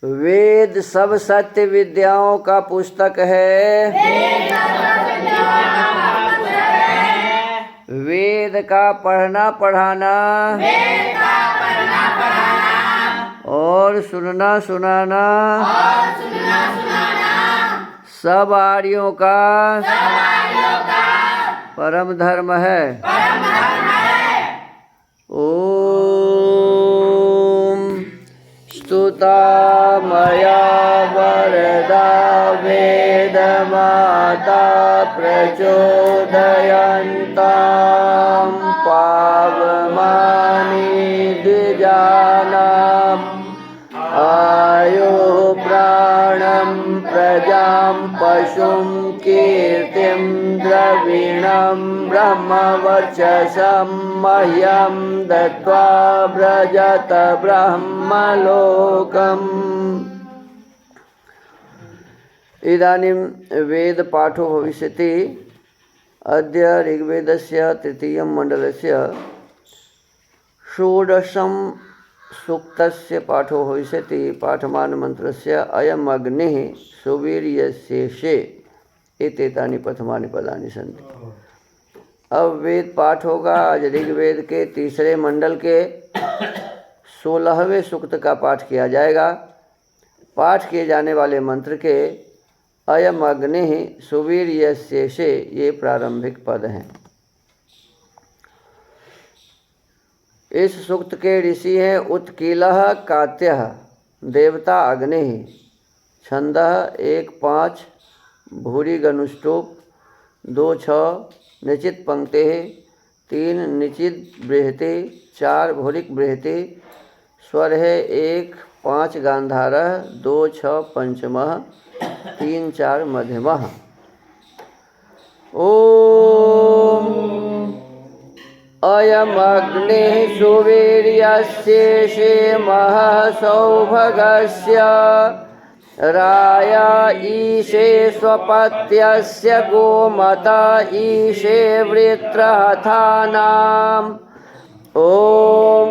वेद सब सत्य विद्याओं का पुस्तक है। वेद का पढ़ना पढ़ाना और सुनना सुनाना सब आर्यों का परम धर्म है। ओम स्तुता मया वरदा वेद माता प्रचोदयन्तां पावमानि द्विजानाम् आयुः प्राणं प्रजां पशुं कीर्तिं द्रविणं ब्रह्मवर्चसं मह्यं दत्त्वा व्रजत ब्रह्मलोकम्। इदानीं वेदपाठो भविष्यति। अद्य ऋग्वेदस्य तृतीयं मण्डलस्य षोडशं सूक्तस्य पाठो भविष्यति। पाठमानमन्त्रस्य अयम् अग्निः सुवीर्यस्येषे एतेतानि प्रथमानि पदानि सन्ति। अब वेद पाठ होगा। आज ऋग्वेद के तीसरे मंडल के 16वें सूक्त का पाठ किया जाएगा। पाठ किए जाने वाले मंत्र के अयम् अग्निः सुवीर्यस्येषे ये प्रारंभिक पद हैं। इस सूक्त के ऋषि हैं उत्कीलः कात्यः देवता अग्नि। छंदः 1-5 भूरि गनुष्टुप 2-6 निचित पंक्ति 3 निचित बृहति 4 भूरिक बृहति। स्वर है 1-5 गांधारः 2-6 पंचमः 3-4 मध्यमः। ओम अयम् अग्निः सुवीर्यस्येषे महः सौभगस्य राया ईशे स्वपत्यस्य गोमता ईशे वृत्रहथानाम्। ॐ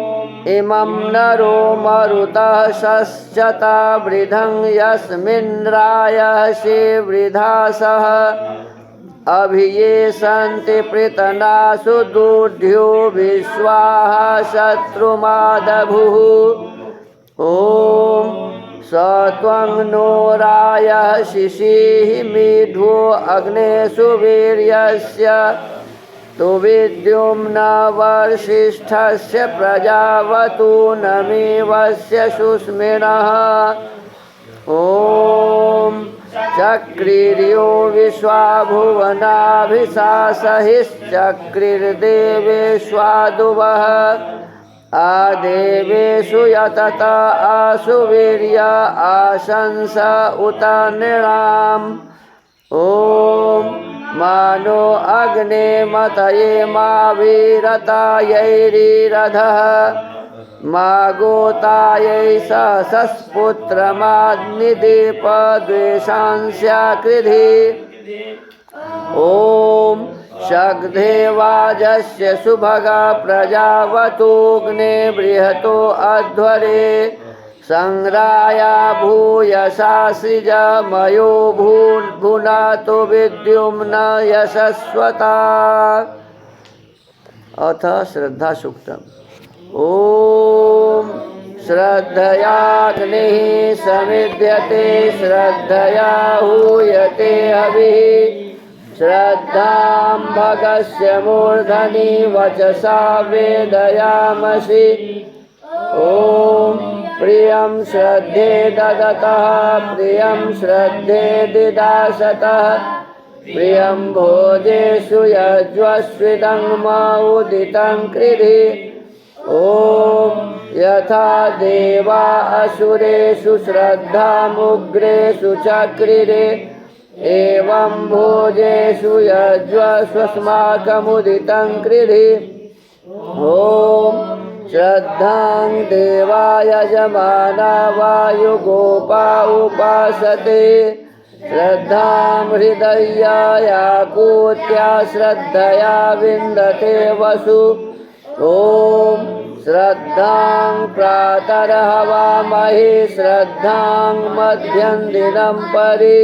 इमं नरो मरुतः सश्चता वृधं यस्मिन्रायसे वृधासः अभिये सन्ति पृतनासु दूढ्यो विश्वाः शत्रुमादभुः। ॐ स त्वं नो रायः शिशीः मीढ्वो अग्नेषु वीर्यस्य तु विद्युम्न वर्षिष्ठस्य प्रजावतु नमीवस्य सुस्मिनः। ॐ चक्रिर्यो विश्वाभुवनाभिशासहिश्चक्रिर्देवेष्वादुवः आदेवेषु यतत आसु वीर्य आशंस उत नृणाम्। ॐ मानो अग्ने मतये मा वीरतायैरीरधः मा गोतायै सहसस्पुत्रमाग्निदीप द्वेषांस्याकृधि। ॐ शग्धेवाजस्य सुभगा प्रजावतुग्ने बृहतो अध्वरे संग्राया भूयसा सृज मयो भुनातो विद्युम्न यशस्वता। अथ श्रद्धा सूक्तम्। ॐ श्रद्धयाग्निः समिद्यते श्रद्धया हूयते हविः श्रद्धां भगस्य मूर्धनि वचसा वेदयामसि। ॐ प्रियं श्रद्धे ददतः प्रियं श्रद्धे दिदासतः प्रियं भोजेषु यज्वस्विदं उदितं कृधि। ॐ यथा देवा असुरेषु श्रद्धामुग्रेषु चक्रिरे एवं भोजेषु यज्वस्वस्माकमुदितं कृधि। ॐ श्रद्धां देवा यजमाना वायुगोपा उपासते श्रद्धां हृदया याकूत्या श्रद्धया विन्दते वसु। ॐ श्रद्धां प्रातर्हवामहे श्रद्धां मध्यं दिनं परि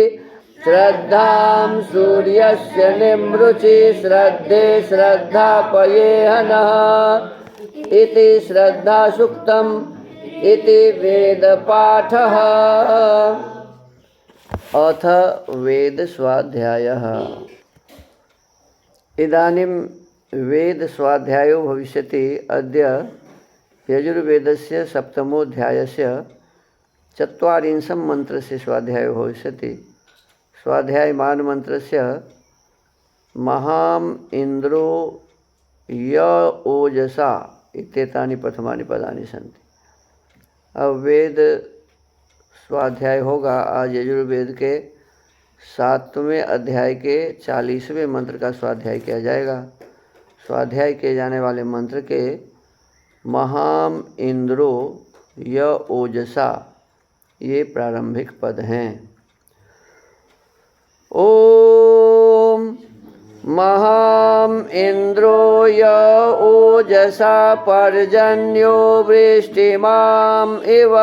श्रद्धां सूर्यस्य निमृचि श्रद्धे श्रद्धापयेहनः इति श्रद्धासूक्तम् इति वेदपाठः। अथ वेदस्वाध्यायः। इदानीं वेदस्वाध्यायो भविष्यति। अद्य यजुर्वेदस्य सप्तमोऽध्यायस्य ४० मन्त्रस्य स्वाध्यायो भविष्यति। स्वाध्यायमान मन्त्रस्य महाम् इन्द्रो य ओजसा इत्येतानि प्रथमानि पदानि सन्ति। अब वेद स्वाध्याय होगा। आज यजुर्वेद के 7वें अध्याय के 40वें मंत्र का स्वाध्याय किया जाएगा। स्वाध्याय किए जाने वाले मंत्र के महाम इंद्रो य ओजसा ये प्रारंभिक पद हैं। ओम महाम इंद्रो य ओजसा पर्जन्यो वृष्टिमाम इव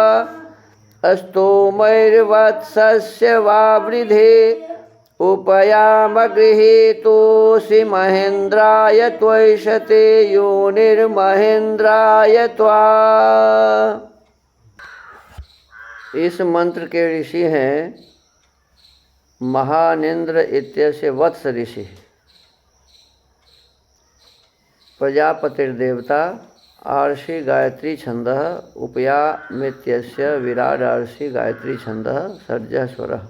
स्तोमैर्वत्सस्य वावृधे उपयामगृहीतोऽसि महेन्द्राय त्वैषते योनिर्महेन्द्राय त्वा। इस मंत्र के ऋषि हैं महानेन्द्र इत्यस्य वत्स ऋषि, प्रजापतिर्देवता, आर्षि गायत्री छंदः, उपयामित्यस्य विराड आर्षि गायत्री छंदः, सर्जः स्वरः।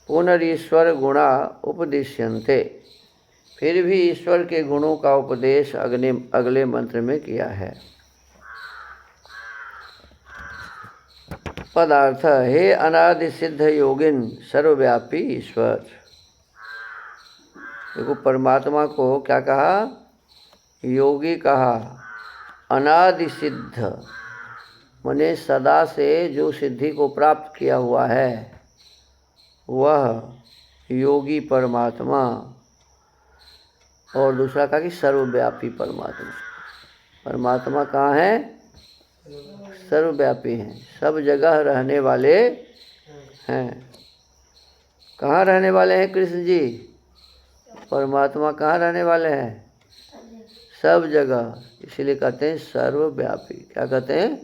पुनरीश्वर गुणा उपदिश्यन्ते। फिर भी ईश्वर के गुणों का उपदेश अगले मंत्र में किया है। पदार्थ। हे अनादि सिद्ध योगिन सर्वव्यापी ईश्वर। देखो परमात्मा को क्या कहा? योगी कहा। अनादि सिद्ध माने सदा से जो सिद्धि को प्राप्त किया हुआ है वह योगी परमात्मा। और दूसरा कहा कि सर्वव्यापी परमात्मा। परमात्मा कहाँ है? सर्वव्यापी हैं, सब जगह रहने वाले हैं। कहाँ रहने वाले हैं कृष्ण जी? परमात्मा कहाँ रहने वाले हैं? सब जगह। इसीलिए कहते हैं सर्वव्यापी। क्या कहते हैं?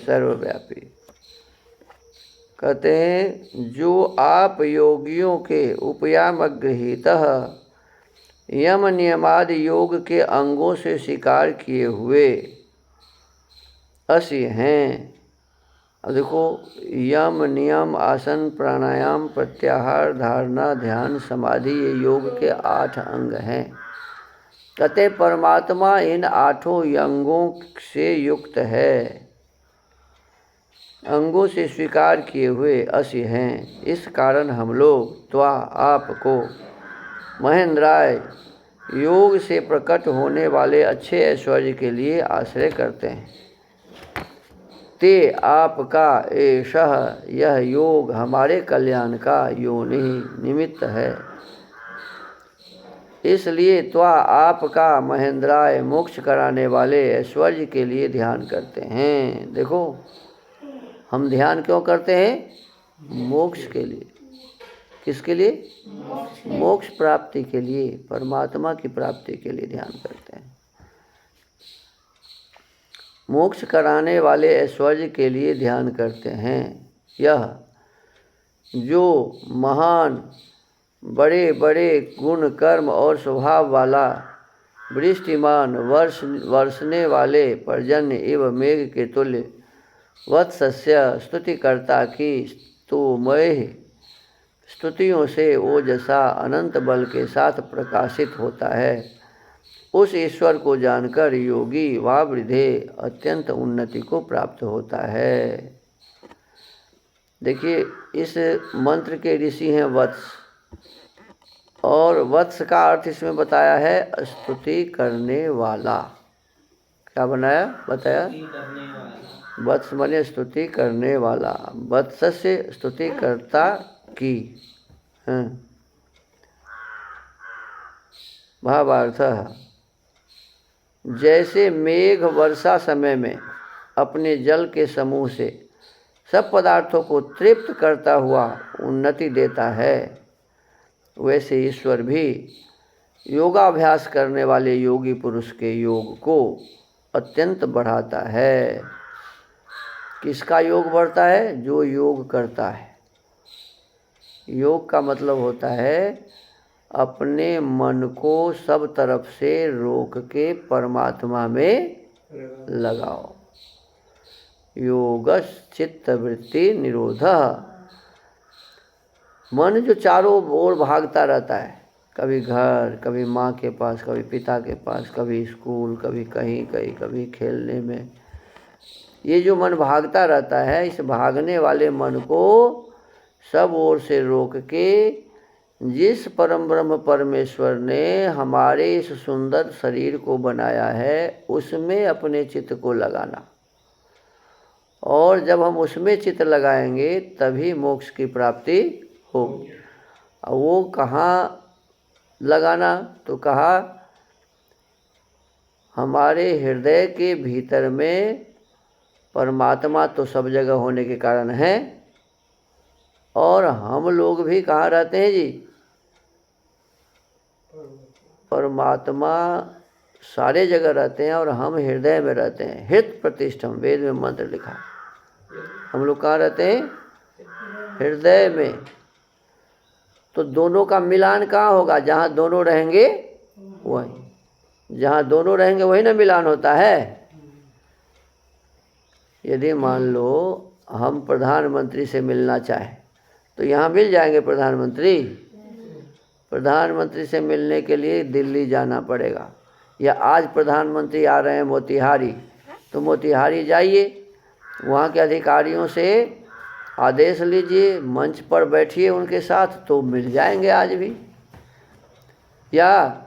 सर्वव्यापी। कहते हैं जो आप योगियों के उपयामगृहीतः यम नियमादि योग के अंगों से स्वीकार किए हुए असी हैं। अब देखो यम नियम आसन प्राणायाम प्रत्याहार धारणा ध्यान समाधि ये योग के 8 अंग हैं। कहते परमात्मा इन 8 अंगों से युक्त है, अंगों से स्वीकार किए हुए असी हैं। इस कारण हम लोग त्वा आपको महेंद्राय योग से प्रकट होने वाले अच्छे ऐश्वर्य के लिए आश्रय करते हैं। ते आपका एषः यह योग हमारे कल्याण का योनि निमित्त है। इसलिए त्वा आपका महेंद्राय मोक्ष कराने वाले ऐश्वर्य के लिए ध्यान करते हैं। देखो हम ध्यान क्यों करते हैं? मोक्ष के लिए। किसके लिए? मोक्ष प्राप्ति के लिए, परमात्मा की प्राप्ति के लिए ध्यान करते हैं। मोक्ष कराने वाले ऐश्वर्य के लिए ध्यान करते हैं। यह जो महान बड़े बड़े गुण कर्म और स्वभाव वाला वृष्टिमान वर्षने वाले पर्जन्य एवं मेघ के तुल्य वत्सस्य स्तुतिकर्ता की स्तुमय स्तुतियों से ओजसा अनंत बल के साथ प्रकाशित होता है। उस ईश्वर को जानकर योगी वावृधे अत्यंत उन्नति को प्राप्त होता है। देखिए इस मंत्र के ऋषि हैं वत्स, और वत्स का अर्थ इसमें बताया है स्तुति करने वाला। क्या बताया? वत्स माने स्तुति करने वाला। वत्स से स्तुति करता की। भावार्थ जैसे मेघ वर्षा समय में अपने जल के समूह से सब पदार्थों को तृप्त करता हुआ उन्नति देता है, वैसे ईश्वर भी योगाभ्यास करने वाले योगी पुरुष के योग को अत्यंत बढ़ाता है। किसका योग बढ़ता है? जो योग करता है। योग का मतलब होता है अपने मन को सब तरफ से रोक के परमात्मा में लगाओ। योगस् चित्तवृत्ति निरोधः। मन जो चारों ओर भागता रहता है, कभी घर, कभी माँ के पास, कभी पिता के पास, कभी स्कूल, कभी कहीं कभी खेलने में, ये जो मन भागता रहता है, इस भागने वाले मन को सब ओर से रोक के जिस परम ब्रह्म परमेश्वर ने हमारे इस सुंदर शरीर को बनाया है उसमें अपने चित्त को लगाना। और जब हम उसमें चित्त लगाएंगे तभी मोक्ष की प्राप्ति होगी। वो कहाँ लगाना? तो कहा हमारे हृदय के भीतर में परमात्मा तो सब जगह होने के कारण है, और हम लोग भी कहाँ रहते हैं जी? परमात्मा सारे जगह रहते हैं और हम हृदय में रहते हैं। हृत प्रतिष्ठम, वेद में मंत्र लिखा। हम लोग कहाँ रहते हैं? हृदय में। तो दोनों का मिलान कहाँ होगा? जहाँ दोनों रहेंगे वही, जहाँ दोनों रहेंगे वही ना मिलान होता है। यदि मान लो हम प्रधानमंत्री से मिलना चाहें तो यहाँ मिल जाएंगे प्रधानमंत्री? प्रधानमंत्री से मिलने के लिए दिल्ली जाना पड़ेगा, या आज प्रधानमंत्री आ रहे हैं मोतिहारी, तो मोतिहारी जाइए, वहाँ के अधिकारियों से आदेश लीजिए, मंच पर बैठिए उनके साथ, तो मिल जाएंगे आज भी। या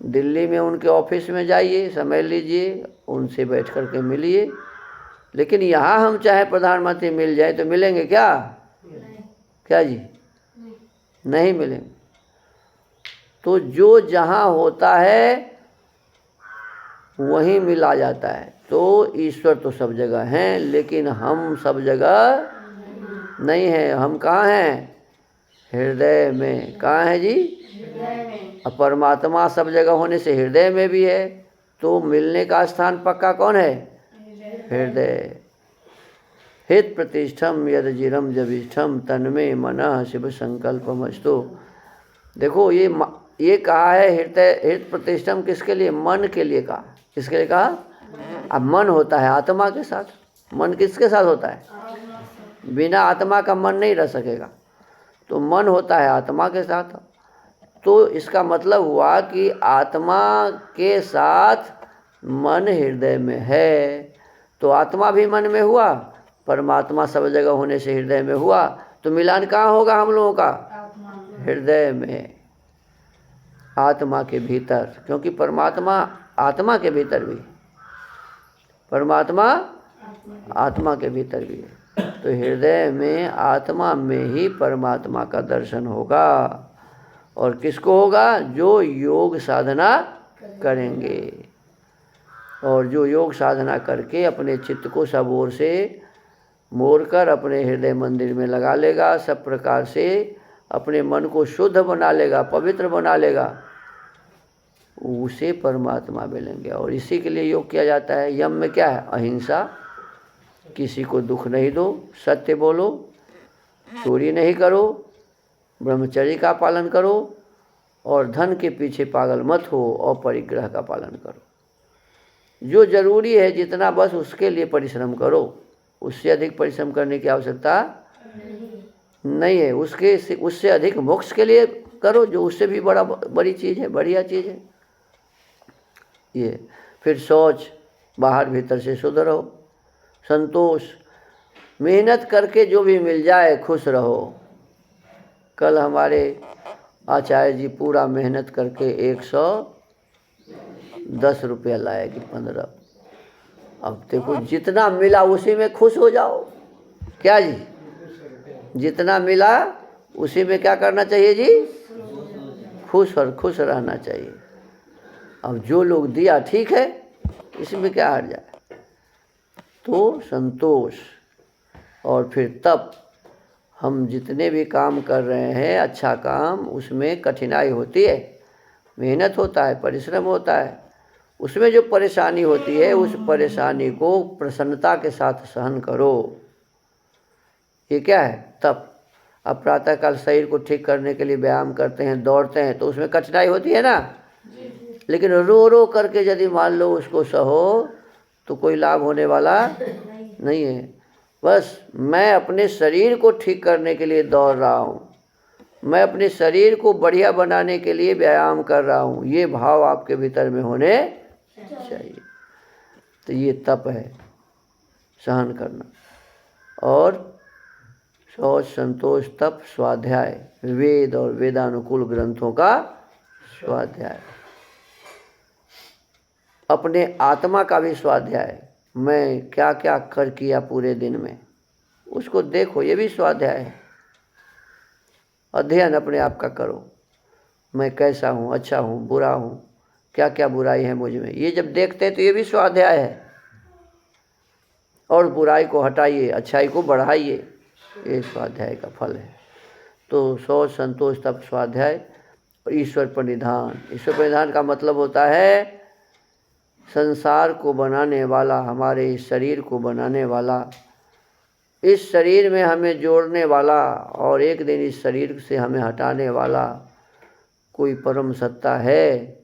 दिल्ली में उनके ऑफिस में जाइए, समय लीजिए, उनसे बैठ कर के मिलिए। लेकिन यहाँ हम चाहे प्रधानमंत्री मिल जाए तो मिलेंगे क्या? क्या जी? नहीं मिलेंगे। तो जो जहाँ होता है वहीं मिला जाता है। तो ईश्वर तो सब जगह हैं, लेकिन हम सब जगह नहीं हैं। हम कहाँ हैं? हृदय में। कहाँ है जी? हृदय में। अब परमात्मा सब जगह होने से हृदय में भी है, तो मिलने का स्थान पक्का कौन है? हृदय। हित प्रतिष्ठम यद जिरम जविष्ठम तन्मे मनः शिव संकल्पमस्तु। देखो ये कहा है हृदय, हित प्रतिष्ठम किसके लिए? मन के लिए कहा। किसके लिए कहा? अब मन होता है आत्मा के साथ। मन किसके साथ होता है? बिना आत्मा का मन नहीं रह सकेगा। तो मन होता है आत्मा के साथ। तो इसका मतलब हुआ कि आत्मा के साथ मन हृदय में है, तो आत्मा भी मन में हुआ, परमात्मा सब जगह होने से हृदय में हुआ। तो मिलान कहाँ होगा हम लोगों का? हृदय में, आत्मा के भीतर। क्योंकि परमात्मा आत्मा के भीतर भी, परमात्मा आत्मा के भीतर भी है। तो हृदय में, आत्मा में ही परमात्मा का दर्शन होगा। और किसको होगा? जो योग साधना करेंगे। और जो योग साधना करके अपने चित्त को सब ओर से मोड़कर अपने हृदय मंदिर में लगा लेगा, सब प्रकार से अपने मन को शुद्ध बना लेगा, पवित्र बना लेगा, उसे परमात्मा मिलेंगे। और इसी के लिए योग किया जाता है। यम में क्या है? अहिंसा, किसी को दुख नहीं दो, सत्य बोलो, चोरी नहीं करो, ब्रह्मचर्य का पालन करो, और धन के पीछे पागल मत हो, और परिग्रह का पालन करो। जो जरूरी है जितना, बस उसके लिए परिश्रम करो। उससे अधिक परिश्रम करने की आवश्यकता नहीं है। उससे अधिक मोक्ष के लिए करो, जो उससे भी बड़ी चीज़ है, बढ़िया चीज़ है ये। फिर शौच, बाहर भीतर से शुद्ध रहो, संतोष, मेहनत करके जो भी मिल जाए खुश रहो। कल हमारे आचार्य जी पूरा मेहनत करके 110 रुपया लाए कि 15। अब देखो जितना मिला उसी में खुश हो जाओ। क्या जी? जितना मिला उसी में क्या करना चाहिए जी? खुश रहना चाहिए। अब जो लोग दिया ठीक है, इसमें क्या हर्ज है। तो संतोष और फिर तप। हम जितने भी काम कर रहे हैं अच्छा काम, उसमें कठिनाई होती है, मेहनत होता है, परिश्रम होता है। उसमें जो परेशानी होती है उस परेशानी को प्रसन्नता के साथ सहन करो। ये क्या है? तप। अब प्रातःकाल शरीर को ठीक करने के लिए व्यायाम करते हैं, दौड़ते हैं, तो उसमें कठिनाई होती है ना। लेकिन रो रो करके यदि मान लो उसको सहो तो कोई लाभ होने वाला नहीं है। बस मैं अपने शरीर को ठीक करने के लिए दौड़ रहा हूँ, मैं अपने शरीर को बढ़िया बनाने के लिए व्यायाम कर रहा हूँ, ये भाव आपके भीतर में होने चाहिए। तो ये तप है, सहन करना। और शौच, संतोष, तप, स्वाध्याय, वेद और वेदानुकूल ग्रंथों का स्वाध्याय। अपने आत्मा का भी स्वाध्याय, मैं क्या क्या कर किया पूरे दिन में, उसको देखो, ये भी स्वाध्याय है। अध्ययन अपने आप का करो, मैं कैसा हूँ, अच्छा हूँ, बुरा हूँ, क्या क्या बुराई है मुझ में, ये जब देखते हैं तो ये भी स्वाध्याय है। और बुराई को हटाइए, अच्छाई को बढ़ाइए, ये स्वाध्याय का फल है। तो शौच, संतोष, तप, स्वाध्याय और ईश्वर प्रणिधान। ईश्वर प्रणिधान का मतलब होता है संसार को बनाने वाला, हमारे इस शरीर को बनाने वाला, इस शरीर में हमें जोड़ने वाला और एक दिन इस शरीर से हमें हटाने वाला कोई परम सत्ता है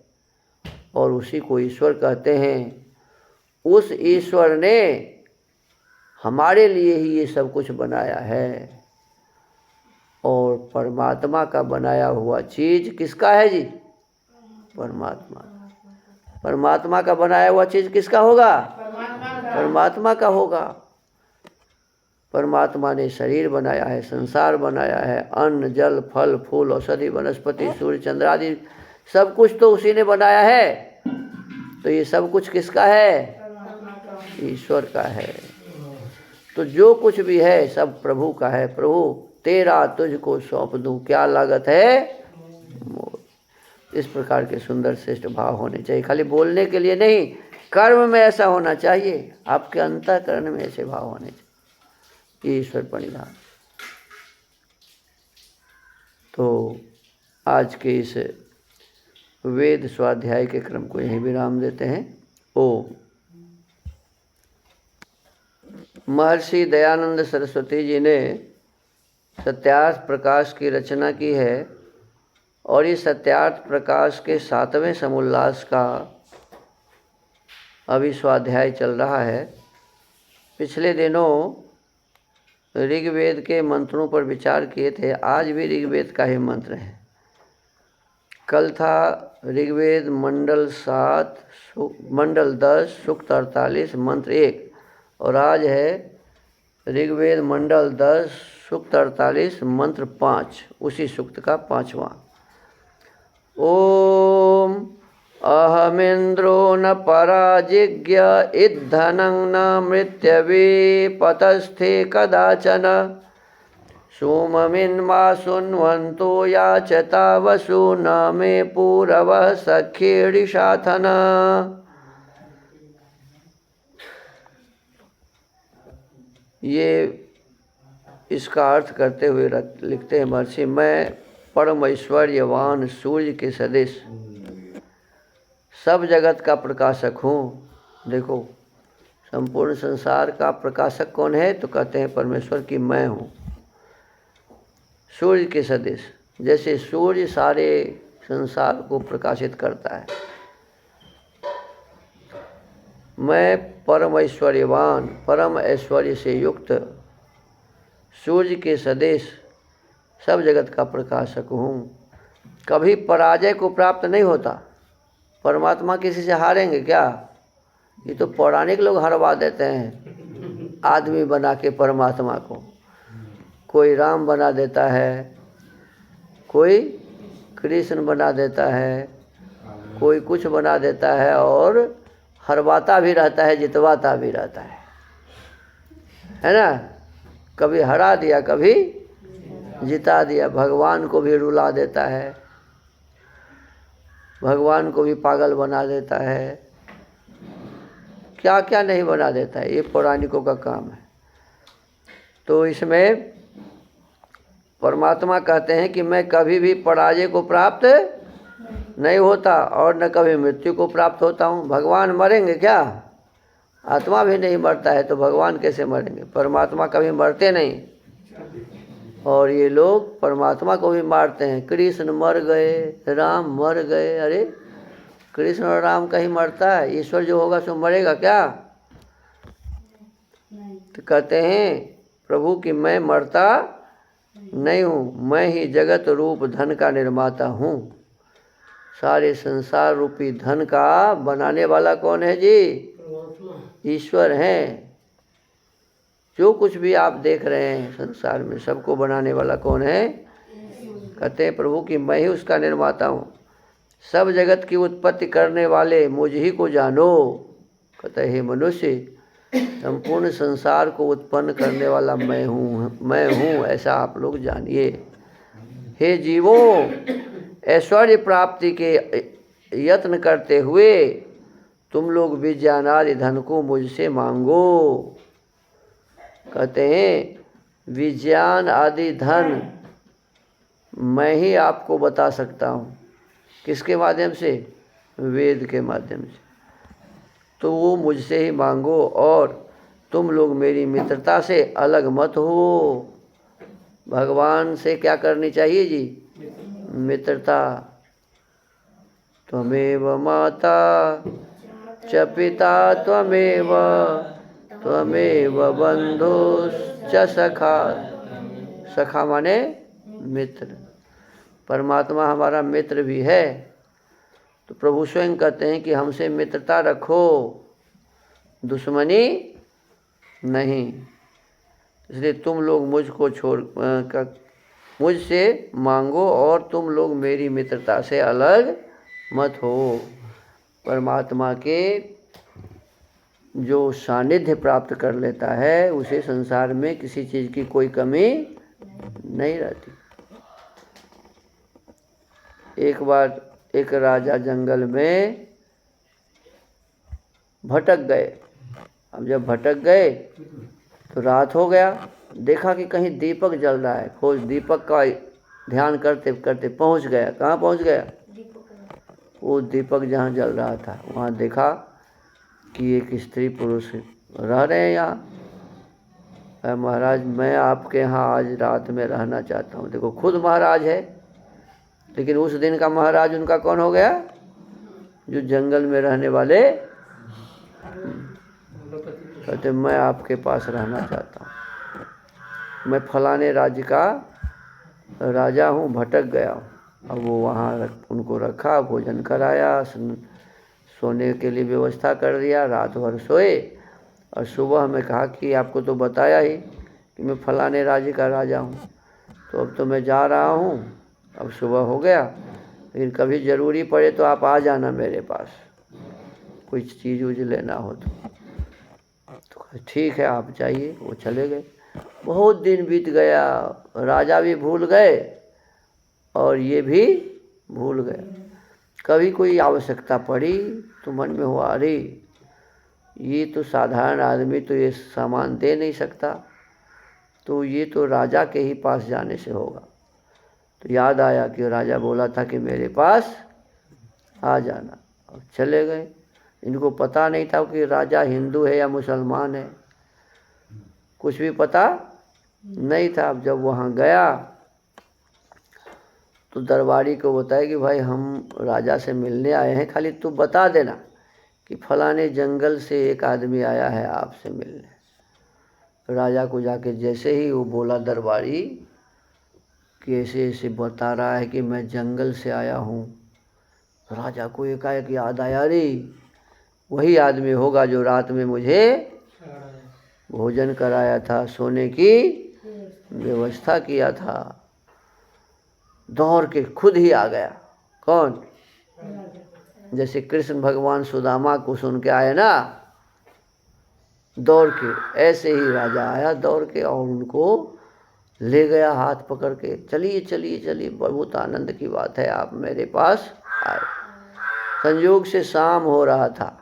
और उसी को ईश्वर कहते हैं। उस ईश्वर ने हमारे लिए ही ये सब कुछ बनाया है। और परमात्मा का बनाया हुआ चीज़ किसका है जी? परमात्मा। परमात्मा का बनाया हुआ चीज़ किसका होगा? परमात्मा का होगा। परमात्मा ने शरीर बनाया है, संसार बनाया है, अन्न, जल, फल, फूल, औषधि, वनस्पति, सूर्य, चंद्र आदि सब कुछ तो उसी ने बनाया है। तो ये सब कुछ किसका है? ईश्वर का है। तो जो कुछ भी है सब प्रभु का है। प्रभु तेरा तुझको सौंप दूं, क्या लागत है मोर। इस प्रकार के सुंदर श्रेष्ठ भाव होने चाहिए, खाली बोलने के लिए नहीं, कर्म में ऐसा होना चाहिए, आपके अंतःकरण में ऐसे भाव होने चाहिए। ईश्वर प्रणिधान। तो आज के इस वेद स्वाध्याय के क्रम को यहीं विराम देते हैं। ओम। महर्षि दयानंद सरस्वती जी ने सत्यार्थ प्रकाश की रचना की है और इस सत्यार्थ प्रकाश के 7वें समुल्लास का अभी स्वाध्याय चल रहा है। पिछले दिनों ऋग्वेद के मंत्रों पर विचार किए थे, आज भी ऋग्वेद का ही मंत्र है। कल था ऋग्वेद मंडल 7 मंडल 10 सूक्त 48 मंत्र 1 और आज है ऋग्वेद मंडल 10 सूक्त 48 मंत्र 5, उसी सूक्त का 5वां। ओम अहमिंद्रो न पराजिज्ञ इद्धनं न मृत्यवे पतस्थे कदाचन सोममिन्मा सुन्वन्तो याचता वसु न मे पूरवः सख्येडिशाथन। ये इसका अर्थ करते हुए लिखते हैं महर्षि, मैं परम ऐश्वर्यवान सूर्य के सदृश सब जगत का प्रकाशक हूँ। देखो संपूर्ण संसार का प्रकाशक कौन है? तो कहते हैं परमेश्वर की मैं हूँ। सूर्य के सदृश, जैसे सूर्य सारे संसार को प्रकाशित करता है, मैं परम ऐश्वर्यवान, परम ऐश्वर्य से युक्त सूर्य के सदृश सब जगत का प्रकाशक हूँ। कभी पराजय को प्राप्त नहीं होता। परमात्मा किसी से हारेंगे क्या? ये तो पौराणिक लोग हरवा देते हैं आदमी बना के परमात्मा को। कोई राम बना देता है, कोई कृष्ण बना देता है, कोई कुछ बना देता है और हरवाता भी रहता है, जितवाता भी रहता है ना। कभी हरा दिया, कभी जिता दिया, भगवान को भी रुला देता है। भगवान को भी पागल बना देता है, क्या क्या नहीं बना देता है, ये पौराणिकों का काम है। तो इसमें परमात्मा कहते हैं कि मैं कभी भी पराजय को प्राप्त नहीं होता और न कभी मृत्यु को प्राप्त होता हूँ। भगवान मरेंगे क्या? आत्मा भी नहीं मरता है तो भगवान कैसे मरेंगे? परमात्मा कभी मरते नहीं। और ये लोग परमात्मा को भी मारते हैं। कृष्ण मर गए, राम मर गए। अरे कृष्ण और राम कहीं मरता है? ईश्वर जो होगा सो मरेगा क्या? तो कहते हैं प्रभु कि मैं मरता नहीं हूँ, मैं ही जगत रूप धन का निर्माता हूँ। सारे संसार रूपी धन का बनाने वाला कौन है जी? ईश्वर हैं। जो कुछ भी आप देख रहे हैं संसार में, सबको बनाने वाला कौन है? कहते हैं प्रभु कि मैं ही उसका निर्माता हूँ। सब जगत की उत्पत्ति करने वाले मुझ ही को जानो। कहते हे मनुष्य, संपूर्ण संसार को उत्पन्न करने वाला मैं हूँ, ऐसा आप लोग जानिए। हे जीवों, ऐश्वर्य प्राप्ति के यत्न करते हुए तुम लोग विज्ञान आदि धन को मुझसे मांगो। कहते हैं विज्ञान आदि धन मैं ही आपको बता सकता हूँ। किसके माध्यम से? वेद के माध्यम से। तो वो मुझसे ही मांगो और तुम लोग मेरी मित्रता से अलग मत हो। भगवान से क्या करनी चाहिए जी? मित्रता। त्वमेव माता च पिता त्वमेव बंधुश्च सखा। सखा माने मित्र। परमात्मा हमारा मित्र भी है। तो प्रभु स्वयं कहते हैं कि हमसे मित्रता रखो, दुश्मनी नहीं। इसलिए तुम लोग मुझसे मांगो और तुम लोग मेरी मित्रता से अलग मत हो। परमात्मा के जो सानिध्य प्राप्त कर लेता है उसे संसार में किसी चीज़ की कोई कमी नहीं रहती। एक बार एक राजा जंगल में भटक गए। अब जब भटक गए तो रात हो गया। देखा कि कहीं दीपक जल रहा है। खोज दीपक का ध्यान करते करते पहुंच गया। कहाँ पहुंच गया? वो दीपक जहाँ जल रहा था वहाँ देखा कि एक स्त्री पुरुष रह रहे हैं यहाँ। महाराज, मैं आपके यहाँ आज रात में रहना चाहता हूँ। देखो खुद महाराज है, लेकिन उस दिन का महाराज उनका कौन हो गया? जो जंगल में रहने वाले। कहते मैं आपके पास रहना चाहता हूँ। मैं फलाने राज्य का राजा हूँ, भटक गया हूँ। अब वो वहाँ उनको रखा, भोजन कराया, सोने के लिए व्यवस्था कर दिया। रात भर सोए और सुबह में कहा कि आपको तो बताया ही कि मैं फलाने राज्य का राजा हूँ, तो अब तो मैं जा रहा हूँ। अब सुबह हो गया, लेकिन कभी ज़रूरी पड़े तो आप आ जाना मेरे पास, कोई चीज़ उज लेना हो तो ठीक है आप जाइए। वो चले गए। बहुत दिन बीत गया, राजा भी भूल गए और ये भी भूल गए। कभी कोई आवश्यकता पड़ी तो मन में हुआ अरे ये तो साधारण आदमी तो ये सामान दे नहीं सकता, तो ये तो राजा के ही पास जाने से होगा। तो याद आया कि राजा बोला था कि मेरे पास आ जाना, और चले गए। इनको पता नहीं था कि राजा हिंदू है या मुसलमान है, कुछ भी पता नहीं था। अब जब वहाँ गया तो दरबारी को बताया कि भाई हम राजा से मिलने आए हैं, खाली तू बता देना कि फलाने जंगल से एक आदमी आया है आपसे मिलने। राजा को जाके जैसे ही वो बोला दरबारी कि ऐसे ऐसे बता रहा है कि मैं जंगल से आया हूँ, राजा को एकाएक याद आया अरे वही आदमी होगा जो रात में मुझे भोजन कराया था, सोने की व्यवस्था किया था। दौड़ के खुद ही आ गया। कौन? जैसे कृष्ण भगवान सुदामा को सुन के आए ना दौड़ के, ऐसे ही राजा आया दौड़ के और उनको ले गया हाथ पकड़ के। चलिए चलिए चलिए, बहुत आनंद की बात है आप मेरे पास आए। संयोग से शाम हो रहा था,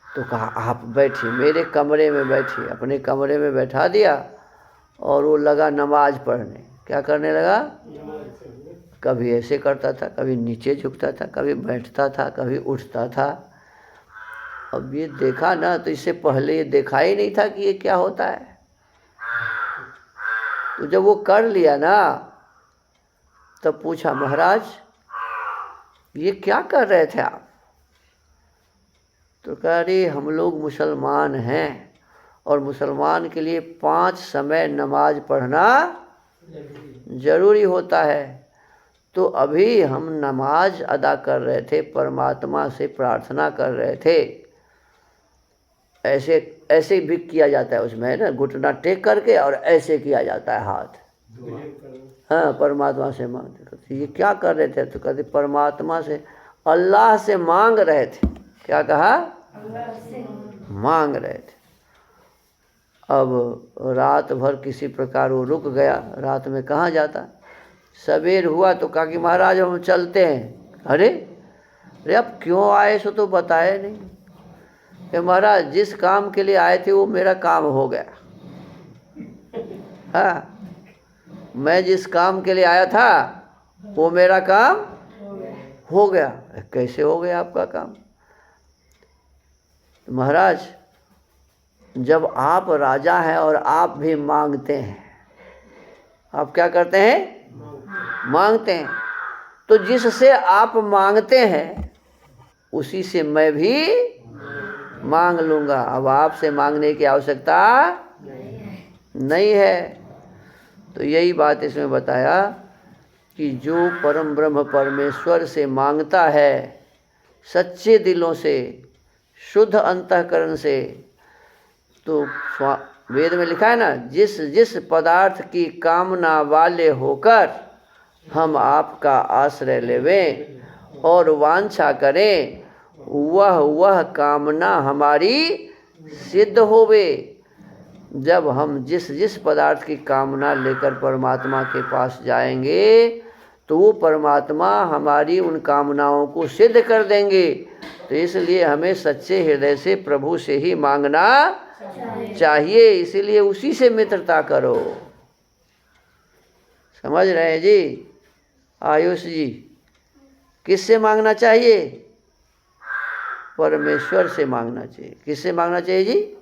तो कहा आप बैठिए, मेरे कमरे में बैठिए। अपने कमरे में बैठा दिया और वो लगा नमाज पढ़ने। क्या करने लगा? कभी ऐसे करता था, कभी नीचे झुकता था, कभी बैठता था, कभी उठता था। अब ये देखा ना, तो इससे पहले ये देखा ही नहीं था कि ये क्या होता है। तो जब वो कर लिया ना, तब पूछा, महाराज ये क्या कर रहे थे आप? तो कह रही, हम लोग मुसलमान हैं और मुसलमान के लिए 5 समय नमाज पढ़ना जरूरी होता है। तो अभी हम नमाज अदा कर रहे थे, परमात्मा से प्रार्थना कर रहे थे। ऐसे ऐसे भी किया जाता है उसमें ना, घुटना टेक करके और ऐसे किया जाता है हाथ। हाँ, परमात्मा से मांगते। तो ये क्या कर रहे थे? तो कहते परमात्मा से, अल्लाह से मांग रहे थे। क्या कहा? मांग रहे थे। अब रात भर किसी प्रकार वो रुक गया। रात में कहाँ जाता? सवेर हुआ तो कहा कि महाराज हम चलते हैं। अरे अब क्यों आए सो तो बताए नहीं कि महाराज जिस काम के लिए आए थे वो मेरा काम हो गया। हाँ, मैं जिस काम के लिए आया था वो मेरा काम हो गया। कैसे हो गया आपका काम? महाराज जब आप राजा हैं और आप भी मांगते हैं, आप क्या करते हैं? मांगते हैं। तो जिससे आप मांगते हैं उसी से मैं भी मांग लूँगा। अब आपसे मांगने की आवश्यकता नहीं है। तो यही बात इसमें बताया कि जो परम ब्रह्म परमेश्वर से मांगता है सच्चे दिलों से, शुद्ध अंतःकरण से, तो वेद में लिखा है ना, जिस जिस पदार्थ की कामना वाले होकर हम आपका आश्रय लेवें और वांछा करें, वह कामना हमारी सिद्ध होवे। जब हम जिस जिस पदार्थ की कामना लेकर परमात्मा के पास जाएंगे तो वो परमात्मा हमारी उन कामनाओं को सिद्ध कर देंगे। तो इसलिए हमें सच्चे हृदय से प्रभु से ही मांगना चाहिए। इसीलिए उसी से मित्रता करो। समझ रहे हैं जी? आयुष जी, किससे मांगना चाहिए? परमेश्वर से मांगना चाहिए। किससे मांगना चाहिए जी?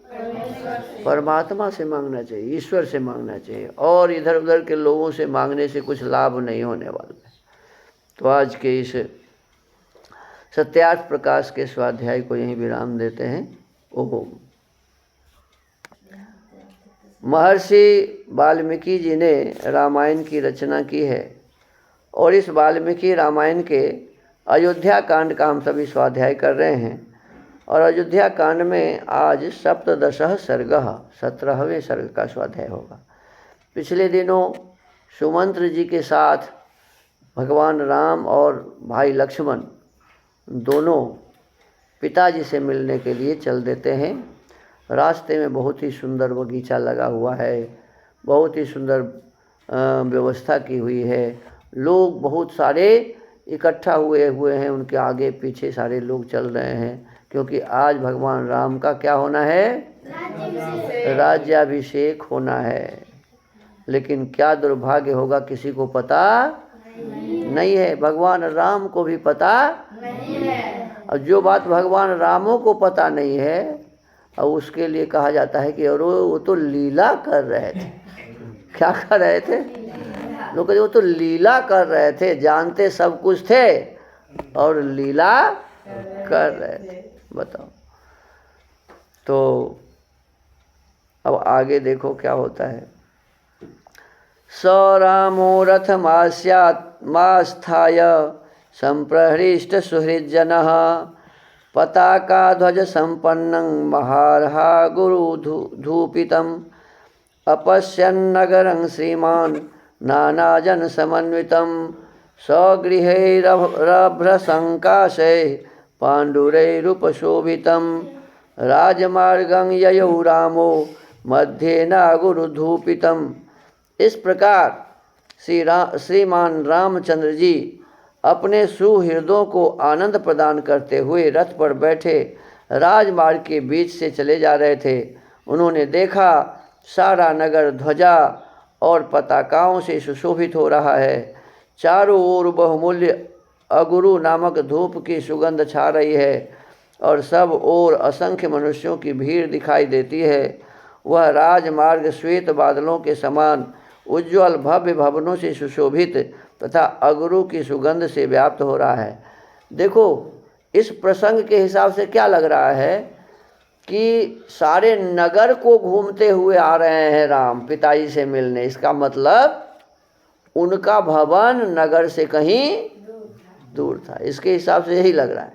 परमात्मा से मांगना चाहिए, ईश्वर से मांगना चाहिए। और इधर उधर के लोगों से मांगने से कुछ लाभ नहीं होने वाला है। तो आज के इस सत्यार्थ प्रकाश के स्वाध्याय को यहीं विराम देते हैं। ओम। महर्षि वाल्मीकि जी ने रामायण की रचना की है और इस वाल्मीकि रामायण के अयोध्या कांड का हम सभी स्वाध्याय कर रहे हैं। और अयोध्या कांड में आज 17 सर्गः 17वें सर्ग का स्वाध्याय होगा। पिछले दिनों सुमंत्र जी के साथ भगवान राम और भाई लक्ष्मण दोनों पिताजी से मिलने के लिए चल देते हैं। रास्ते में बहुत ही सुंदर बगीचा लगा हुआ है, बहुत ही सुंदर व्यवस्था की हुई है। लोग बहुत सारे इकट्ठा हुए हैं, उनके आगे पीछे सारे लोग चल रहे हैं, क्योंकि आज भगवान राम का क्या होना है? राज्याभिषेक होना है। लेकिन क्या दुर्भाग्य होगा, किसी को पता नहीं है। भगवान राम को भी पता नहीं है। और जो बात भगवान रामों को पता नहीं है, और उसके लिए कहा जाता है कि और वो तो लीला कर रहे थे। क्या कर रहे थे? लोग कहते वो तो लीला कर रहे थे, जानते सब कुछ थे और लीला कर रहे थे। बताओ। तो अब आगे देखो क्या होता है। स रामो रथमास्थाय संप्रहृष्ट सुहृज्जनः पताका ध्वज संपन्नं महार्हा गुरुधूपितम् अपश्यन्नगरं श्रीमान् नानाजन समन्वितं स्वगृहैरभ्रसंकाशैः पाण्डुरैरुपशोभितं राजमार्गं ययौ रामो मध्ये नागुरुधूपितम्। इस प्रकार श्रीमान रामचंद्र जी अपने सुहृदों को आनंद प्रदान करते हुए रथ पर बैठे राजमार्ग के बीच से चले जा रहे थे। उन्होंने देखा सारा नगर ध्वजा और पताकाओं से सुशोभित हो रहा है। चारों ओर बहुमूल्य अगुरु नामक धूप की सुगंध छा रही है और सब ओर असंख्य मनुष्यों की भीड़ दिखाई देती है। वह राजमार्ग श्वेत बादलों के समान उज्ज्वल भव्य भवनों से सुशोभित तथा अगुरु की सुगंध से व्याप्त हो रहा है। देखो, इस प्रसंग के हिसाब से क्या लग रहा है कि सारे नगर को घूमते हुए आ रहे हैं राम पिताजी से मिलने। इसका मतलब उनका भवन नगर से कहीं दूर था। इसके हिसाब से यही लग रहा है।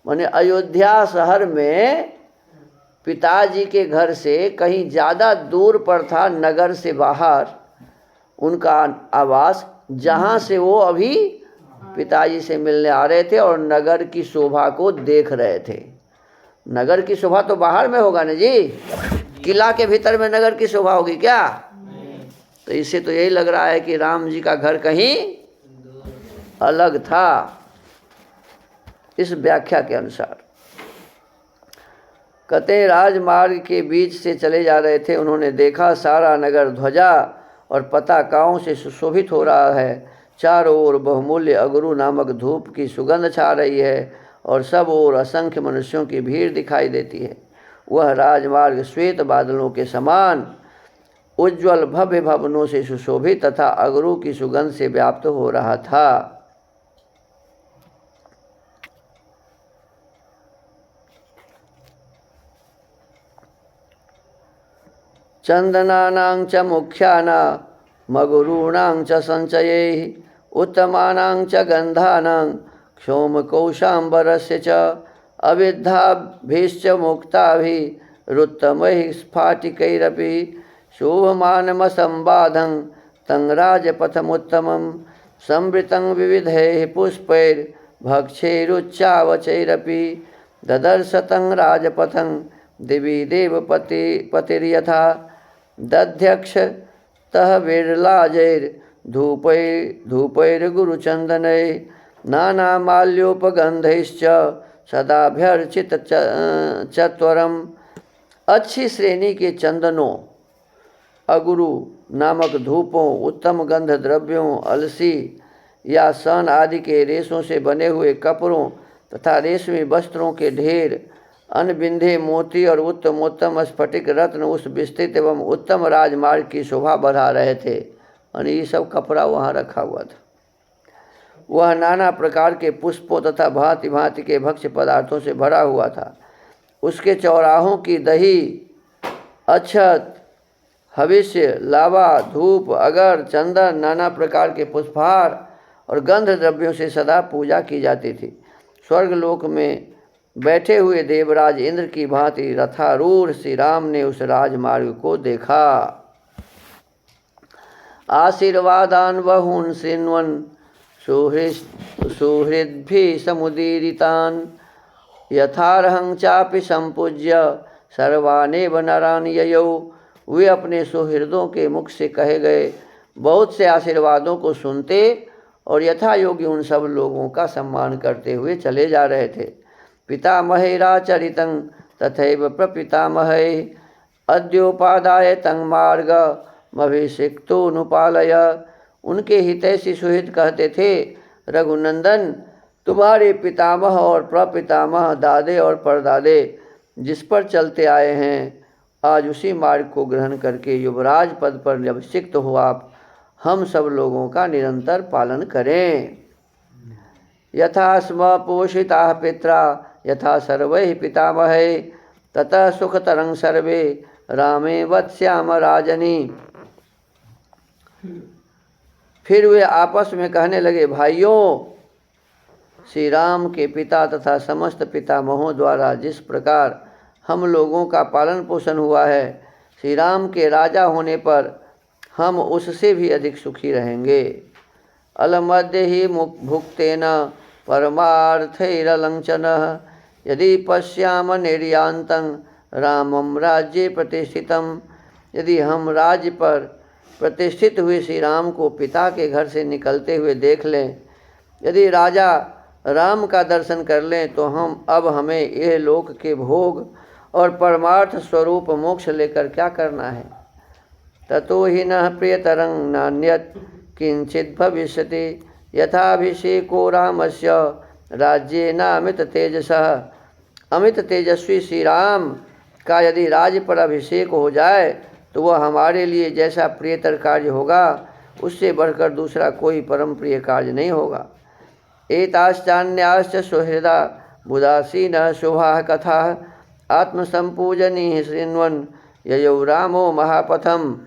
माने अयोध्या शहर में पिताजी के घर से कहीं ज़्यादा दूर पर था, नगर से बाहर उनका आवास, जहाँ से वो अभी पिताजी से मिलने आ रहे थे और नगर की शोभा को देख रहे थे। नगर की शोभा तो बाहर में होगा ना जी, किला के भीतर में नगर की शोभा होगी क्या? तो इससे तो यही लग रहा है कि राम जी का घर कहीं अलग था, इस व्याख्या के अनुसार। कहते राजमार्ग के बीच से चले जा रहे थे। उन्होंने देखा सारा नगर ध्वजा और पताकाओं से सुशोभित हो रहा है। चारों ओर बहुमूल्य अगुरु नामक धूप की सुगंध छा रही है और सब ओर असंख्य मनुष्यों की भीड़ दिखाई देती है। वह राजमार्ग श्वेत बादलों के समान उज्ज्वल भव्य भवनों से सुशोभित तथा अगुरु की सुगंध से व्याप्त हो रहा था। चंदनानां च मुख्यानां मगुरूणां च संचयैः उत्तमानां च गन्धानां क्षोमकौशाम्बरस्य च अविद्धाभिश्च मुक्ताभिरुत्तमैः स्फाटिकैरपि शोभमानमसंबाधं तं राजपथमुत्तमं संवृतं विविधैः पुष्पैर्भक्षैरुच्चावचैरपि ददर्श तं राजपथं दिवि देवपतिर्यथा दध्यक्षतः विरलाजैर्धूपैर्गुरुचन्दनैः नानामाल्योपगन्धैश्च सदाभ्यर्चित चत्वरम्। अच्छी श्रेणी के चंदनों, अगुरु नामक धूपों, उत्तम गंध द्रव्यों, अलसी या सन आदि के रेशों से बने हुए कपड़ों तथा रेशमी वस्त्रों के ढेर, अनबिंधे मोती और उत्तमोत्तम स्फटिक रत्न उस विस्तृत एवं उत्तम राजमार्ग की शोभा बढ़ा रहे थे। और ये सब कपड़ा वहाँ रखा हुआ था। वह नाना प्रकार के पुष्पों तथा भांति भांति के भक्ष्य पदार्थों से भरा हुआ था। उसके चौराहों की दही, अक्षत, हविष्य, लावा, धूप, अगर, चंदन, नाना प्रकार के पुष्पहार और गंध द्रव्यों से सदा पूजा की जाती थी। स्वर्गलोक में बैठे हुए देवराज इंद्र की भांति रथारूढ़ श्री राम ने उस राजमार्ग को देखा। आशीर्वादान बहून् शृण्वन् सुहृद्भिः समुदीरितान् यथार्हं चापि संपूज्य सर्वानेव नरान् ययौ। वे अपने सुहृदों के मुख से कहे गए बहुत से आशीर्वादों को सुनते और यथा योग्य उन सब लोगों का सम्मान करते हुए चले जा रहे थे। पितामहैराचरितं तथैव प्रपितामहै अद्योपादाय तं मार्गमभिषिक्तोऽनुपालय। उनके हितैषी सुहृद कहते थे, रघुनंदन, तुम्हारे पितामह और प्रपितामह, दादे और परदादे जिस पर चलते आए हैं, आज उसी मार्ग को ग्रहण करके युवराज पद पर अभिषिक्त हो आप हम सब लोगों का निरंतर पालन करें। यथा स्म पोषिताः पित्रा यथा सर्वैः पितामहैः ततः सुखतरं सर्वे रामे वत्स्याम राजनी। फिर वे आपस में कहने लगे, भाइयों, श्री राम के पिता तथा समस्त पितामहों द्वारा जिस प्रकार हम लोगों का पालन पोषण हुआ है, श्री राम के राजा होने पर हम उससे भी अधिक सुखी रहेंगे। अलमद्य ही भुक्तेन परमार्थैरलंचनः यदि पश्याम निर्यान्तं रामं राज्ये प्रतिष्ठितं। यदि हम राज्य पर प्रतिष्ठित हुए श्री राम को पिता के घर से निकलते हुए देख लें यदि राजा राम का दर्शन कर लें तो हमें यह लोक के भोग और परमार्थ स्वरूप मोक्ष लेकर क्या करना है। ततो हि न प्रियतरं नान्यत् किंचित् भविष्यति यथाभिषेको रामस्य राज्येन अमित तेजसः। अमित तेजस्वी श्री राम का यदि राज्य पर अभिषेक हो जाए तो वह हमारे लिए जैसा प्रियतर कार्य होगा उससे बढ़कर दूसरा कोई परम प्रिय कार्य नहीं होगा। एताश्चान्याश्च सुहृदा बुदासीनः शुभाः कथाः आत्मसंपूजनीः शृण्वन् ययौ रामो महापथम।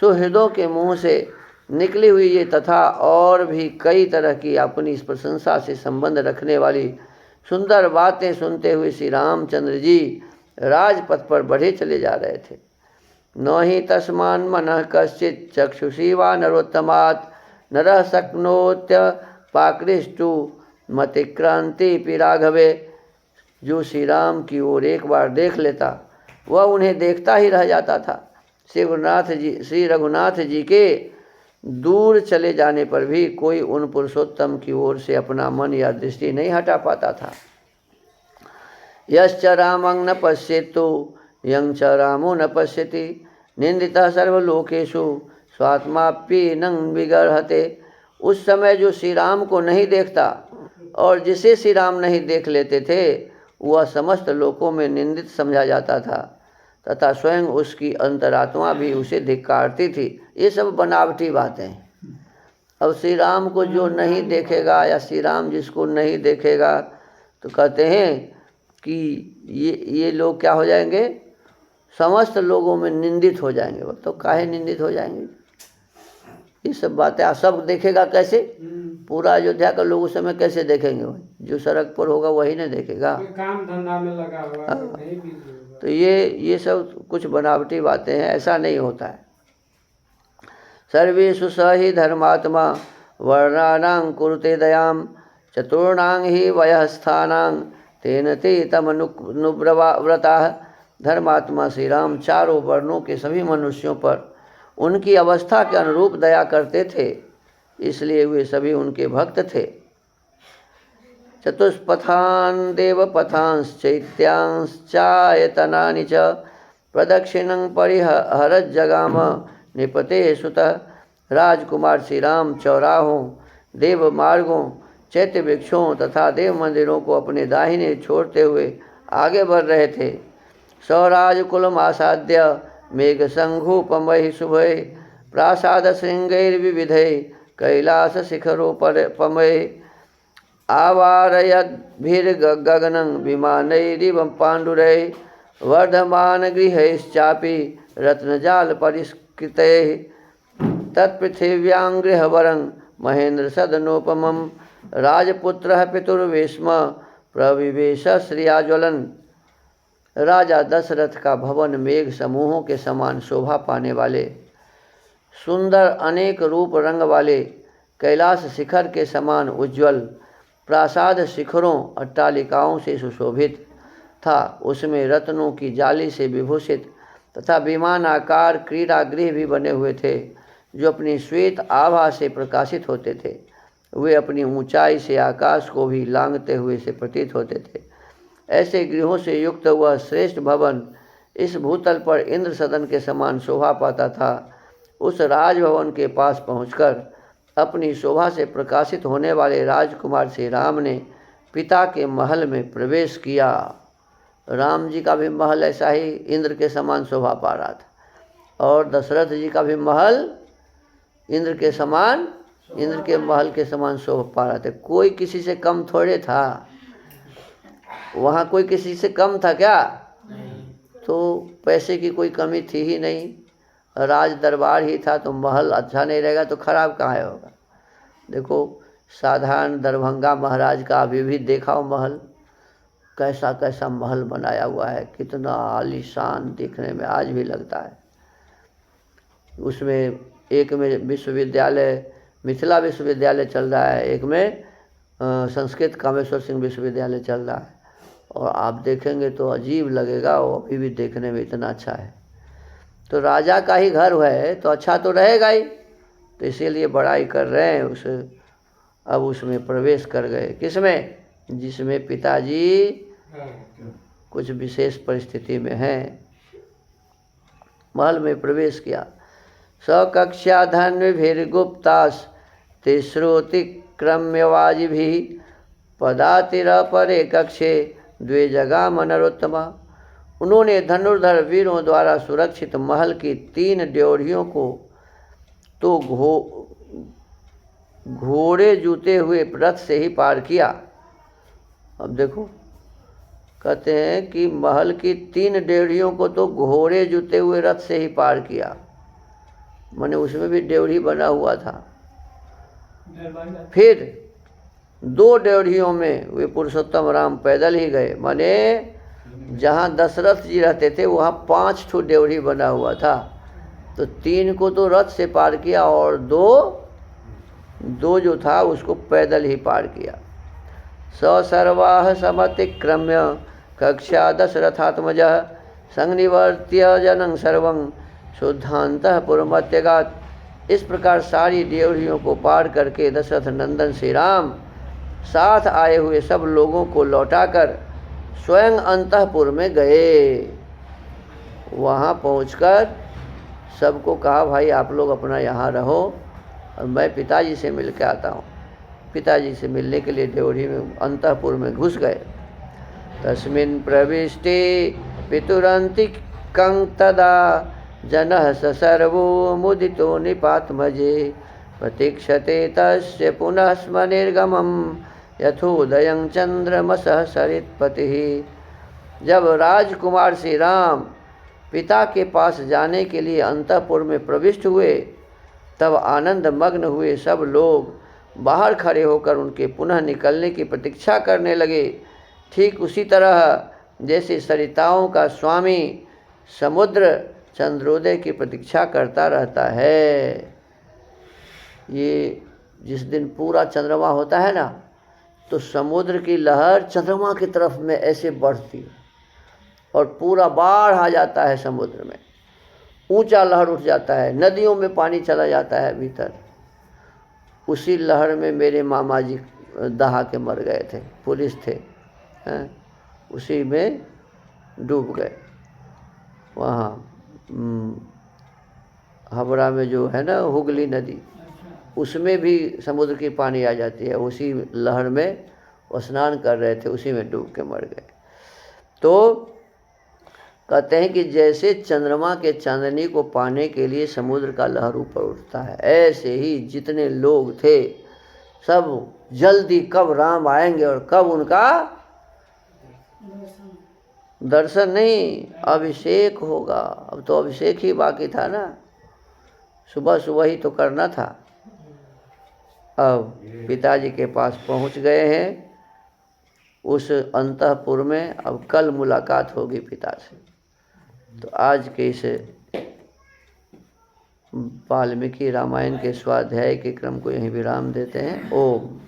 सुहृदों के मुँह से निकली हुई ये तथा और भी कई तरह की अपनी इस प्रशंसा से संबंध रखने वाली सुंदर बातें सुनते हुए श्री रामचंद्र जी राजपथ पर बढ़े चले जा रहे थे। न ही तस्मान् मनः कश्चित् चक्षुषी वा नरोत्तमात् नरः शक्नोत्य पाकृष्टु मतिक्रांति पि राघवे। जो श्री राम की ओर एक बार देख लेता वह उन्हें देखता ही रह जाता था। श्री रघुनाथ जी के दूर चले जाने पर भी कोई उन पुरुषोत्तम की ओर से अपना मन या दृष्टि नहीं हटा पाता था। यश्च रामं न पश्येत्तु यं च रामो न पश्यति निंदितः सर्वलोकेषु स्वात्माप्य न विगर्हते। उस समय जो श्री राम को नहीं देखता और जिसे श्री राम नहीं देख लेते थे वह समस्त लोकों में निंदित समझा जाता था तथा स्वयं उसकी अंतरात्मा भी उसे धिक्कारती थी। ये सब बनावटी बातें हैं। अब श्री राम को जो नहीं देखेगा या श्री राम जिसको नहीं देखेगा तो कहते हैं कि ये लोग क्या हो जाएंगे, समस्त लोगों में निंदित हो जाएंगे। वो तो काहे निंदित हो जाएंगे, ये सब बातें सब देखेगा कैसे? पूरा अयोध्या का लोग उस समय कैसे देखेंगे? जो सड़क पर होगा वही नहीं देखेगा, काम धंधा में लगा हुआ है। तो ये सब कुछ बनावटी बातें हैं, ऐसा नहीं होता है। सर्वेषु स हि धर्मात्मा वर्णानां कुरुते दयाम चतुर्णां हि वयस्थानां तेन ते तमनुव्रताः। धर्मात्मा श्री राम चारों वर्णों के सभी मनुष्यों पर उनकी अवस्था के अनुरूप दया करते थे, इसलिए वे सभी उनके भक्त थे। चतुष्पथान् देवपथांश्चैत्यांश्चायतनानि च प्रदक्षिणं परिहरज्जगाम निपते सुतः। राजकुमार श्री राम चौराहों, देव मार्गों, चैत्य वृक्षों तथा देव मंदिरों को अपने दाहिने छोड़ते हुए आगे बढ़ रहे थे। स्वराजकुलम आसाद्य मेघ संघूपमहि शुभे प्रासाद श्रृंगैर्विविधै कैलास शिखरोपमये आवारयद्भिर्गगनं विमानैरिव पाण्डुरैः वर्धमान गृहैश्चापि रत्नजाल परिष्कृतैः तत्पृथिव्यां गृहवरं महेंद्र सदनोपमं राजपुत्रः पितुर्वेश्म प्रविवेश श्रियाज्वलन। राजा दशरथ का भवन मेघ समूहों के समान शोभा पाने वाले, सुंदर अनेक रूप रंग वाले, कैलाश शिखर के समान उज्ज्वल, प्रासाद शिखरों अट्टालिकाओं से सुशोभित था। उसमें रत्नों की जाली से विभूषित तथा विमान आकार क्रीड़ा गृह भी बने हुए थे जो अपनी श्वेत आभा से प्रकाशित होते थे। वे अपनी ऊंचाई से आकाश को भी लांघते हुए से प्रतीत होते थे। ऐसे गृहों से युक्त वह श्रेष्ठ भवन इस भूतल पर इंद्र सदन के समान शोभा पाता था। उस राजभवन के पास पहुंचकर अपनी शोभा से प्रकाशित होने वाले राजकुमार श्री राम ने पिता के महल में प्रवेश किया। राम जी का भी महल ऐसा ही इंद्र के समान शोभा पा रहा था और दशरथ जी का भी महल इंद्र के समान, इंद्र के महल के समान शोभा पा रहा था। कोई किसी से कम थोड़े था, वहाँ कोई किसी से कम था क्या? तो पैसे की कोई कमी थी ही नहीं, राज दरबार ही था, तो महल अच्छा नहीं रहेगा तो खराब कहाँ होगा। देखो साधारण दरभंगा महाराज का अभी भी देखा महल, कैसा कैसा महल बनाया हुआ है, कितना आलीशान दिखने में आज भी लगता है। उसमें एक में विश्वविद्यालय, मिथिला विश्वविद्यालय चल रहा है, एक में संस्कृत कामेश्वर सिंह विश्वविद्यालय चल रहा है, और आप देखेंगे तो अजीब लगेगा, वो अभी भी देखने में इतना अच्छा है। तो राजा का ही घर है तो अच्छा तो रहेगा ही, तो इसीलिए बड़ाई कर रहे हैं उस अब उसमें प्रवेश कर गए। किसमें? जिसमें पिताजी कुछ विशेष परिस्थिति में हैं। महल में प्रवेश किया। सकक्षा धन्विर्गुप्तास तिश्रुतिक्रम्यवाजिभिः पदातिरपरे कक्षे द्वे जगाम नरोत्तमा। उन्होंने धनुर्धर वीरों द्वारा सुरक्षित महल की 3 ड्योढ़ियों को तो घोड़े जूते हुए रथ से ही पार किया। अब देखो, कहते हैं कि महल की 3 ड्योढ़ियों को तो घोड़े जूते हुए रथ से ही पार किया, माने उसमें भी ड्योढ़ी बना हुआ था। फिर 2 ड्योढ़ियों में वे पुरुषोत्तम राम पैदल ही गए, माने जहाँ दशरथ जी रहते थे वहाँ 5 ठो ड्योढ़ी बना हुआ था, तो 3 को तो रथ से पार किया और दो जो था उसको पैदल ही पार किया। स सर्वाः समतिक्रम्य कक्षा दशरथात्मजः संनिवर्त्य जनं सर्वं शुद्धान्तः पुरमत्यगात्। इस प्रकार सारी ड्योढ़ियों को पार करके दशरथ नंदन श्री राम साथ आए हुए सब लोगों को लौटाकर स्वयं अंतःपुर में गए। वहाँ पहुंचकर सबको कहा, भाई आप लोग अपना यहाँ रहो और मैं पिताजी से मिल के आता हूँ। पिताजी से मिलने के लिए ड्योढ़ी में अंतःपुर में घुस गए। तस्मिन् प्रविष्टे पितुरन्तिकं तदा जनः सर्वो मुदितो निपात्मजे प्रतीक्षते तस्य पुनः स्म निर्गमं यथोदयं चंद्रमसः सरित्पतिः। जब राजकुमार श्री राम पिता के पास जाने के लिए अंतःपुर में प्रविष्ट हुए, तब आनंद मग्न हुए सब लोग बाहर खड़े होकर उनके पुनः निकलने की प्रतीक्षा करने लगे। ठीक उसी तरह जैसे सरिताओं का स्वामी समुद्र चंद्रोदय की प्रतीक्षा करता रहता है। ये जिस दिन पूरा चंद्रमा होता है ना, तो समुद्र की लहर चंद्रमा की तरफ में ऐसे बढ़ती है और पूरा बाढ़ आ जाता है समुद्र में, ऊंचा लहर उठ जाता है, नदियों में पानी चला जाता है भीतर। उसी लहर में मेरे मामा जी दहा के मर गए थे, पुलिस थे, उसी में डूब गए। वहाँ हावड़ा में जो है ना हुगली नदी, उसमें भी समुद्र की पानी आ जाती है। उसी लहर में वो स्नान कर रहे थे, उसी में डूब के मर गए। तो कहते हैं कि जैसे चंद्रमा के चांदनी को पाने के लिए समुद्र का लहर ऊपर उठता है, ऐसे ही जितने लोग थे सब जल्दी कब राम आएंगे और कब उनका दर्शन नहीं, अभिषेक होगा। अब तो अभिषेक ही बाकी था ना, सुबह सुबह ही तो करना था। अब पिताजी के पास पहुंच गए हैं उस अंतःपुर में। अब कल मुलाकात होगी पिता से। तो आज के इस वाल्मीकि रामायण के स्वाध्याय के क्रम को यहीं विराम देते हैं। ओम।